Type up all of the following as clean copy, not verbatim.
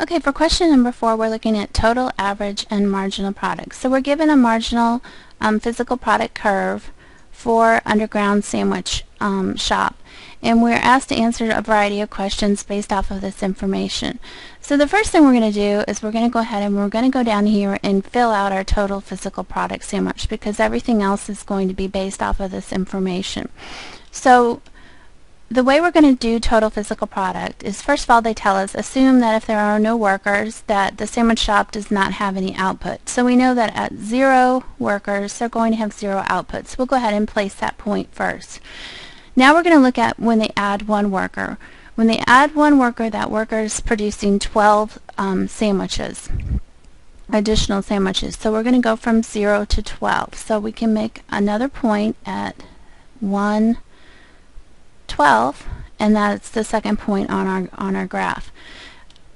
Okay, for question number 4, we're looking at total, average, and marginal products. So we're given a marginal physical product curve for underground sandwich shop, and we're asked to answer a variety of questions based off of this information. So the first thing we're going to do is we're going to go ahead and we're going to go down here and fill out our total physical product sandwich, because everything else is going to be based off of this information. So the way we're going to do total physical product is, first of all, they tell us, assume that if there are no workers, that the sandwich shop does not have any output. So we know that at 0 workers, they're going to have 0 output. So we'll go ahead and place that point first. Now we're going to look at when they add 1 worker. When they add 1 worker, that worker is producing 12 sandwiches, additional sandwiches. So we're going to go from 0 to 12. So we can make another point at 1, 12, and that's the second point on our graph.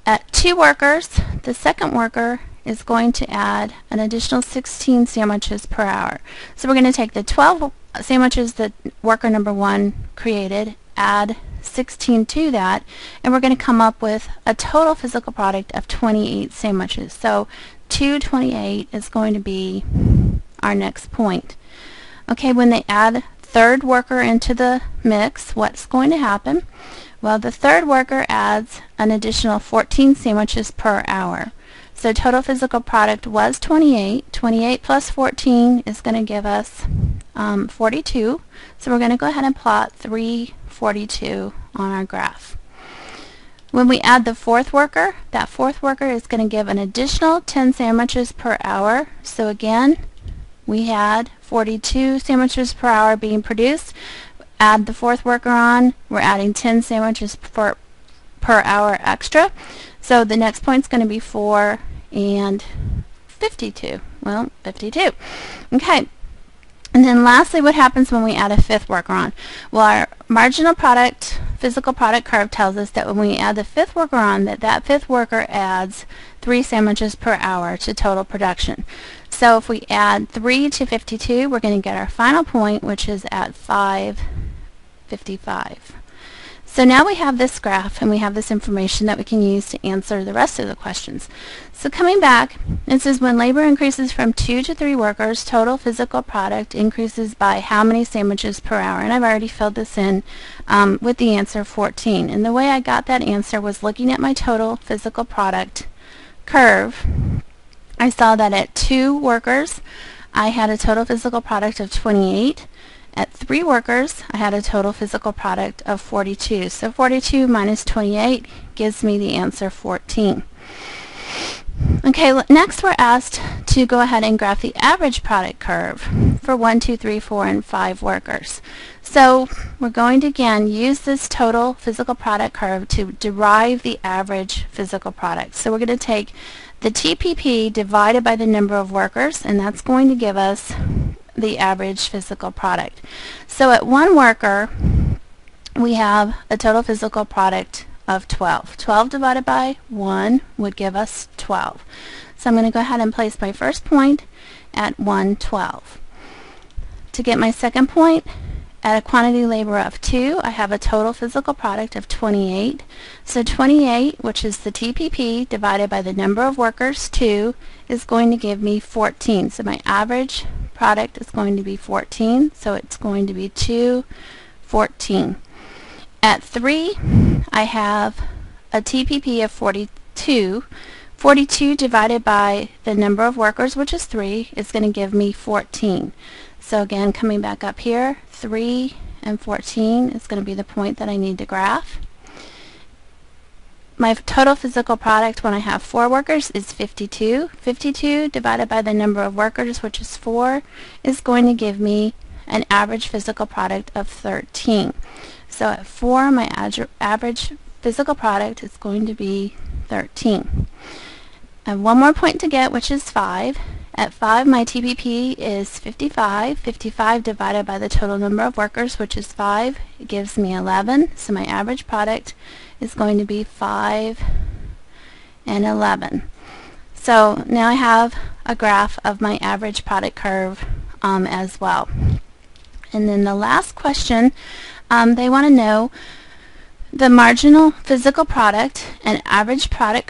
At 2 workers, the second worker is going to add an additional 16 sandwiches per hour. So we're going to take the 12 sandwiches that worker number 1 created, add 16 to that, and we're going to come up with a total physical product of 28 sandwiches. So 228 is going to be our next point. Okay, when they add third worker into the mix, what's going to happen? Well, the third worker adds an additional 14 sandwiches per hour. So total physical product was 28. 28 plus 14 is going to give us 42. So we're going to go ahead and plot 342 on our graph. When we add the fourth worker, that fourth worker is going to give an additional 10 sandwiches per hour. So again, we had 42 sandwiches per hour being produced. Add the fourth worker on, we're adding 10 sandwiches per hour extra. So the next point is going to be 4 and 52. Well, 52. Okay. And then lastly, what happens when we add a fifth worker on? Well, our marginal product, physical product curve tells us that when we add the fifth worker on, that fifth worker adds 3 sandwiches per hour to total production. So if we add 3 to 52, we're going to get our final point, which is at 555. So now we have this graph and we have this information that we can use to answer the rest of the questions. So coming back, it says when labor increases from 2 to 3 workers, total physical product increases by how many sandwiches per hour? And I've already filled this in with the answer 14. And the way I got that answer was looking at my total physical product curve. I saw that at 2 workers, I had a total physical product of 28. At 3 workers, I had a total physical product of 42. So 42 minus 28 gives me the answer 14. Okay, next we're asked to go ahead and graph the average product curve for 1, 2, 3, 4, and 5 workers. So we're going to again use this total physical product curve to derive the average physical product. So we're going to take the TPP divided by the number of workers, and that's going to give us the average physical product. So at 1 worker, we have a total physical product of 12. 12 divided by 1 would give us 12. So I'm going to go ahead and place my first point at 112. To get my second point, at a quantity labor of 2, I have a total physical product of 28. So 28, which is the TPP, divided by the number of workers, 2, is going to give me 14. So my average product is going to be 14. So it's going to be 214. At 3, I have a TPP of 42. 42 divided by the number of workers, which is 3, is going to give me 14. So again, coming back up here, 3 and 14 is going to be the point that I need to graph. My total physical product when I have 4 workers is 52. 52 divided by the number of workers, which is 4, is going to give me an average physical product of 13. So at 4, my average physical product is going to be 13. I have one more point to get, which is 5. At 5, my TPP is 55. 55 divided by the total number of workers, which is 5, it gives me 11. So my average product is going to be 5 and 11. So now I have a graph of my average product curve as well. And then the last question, they want to know the marginal physical product and average product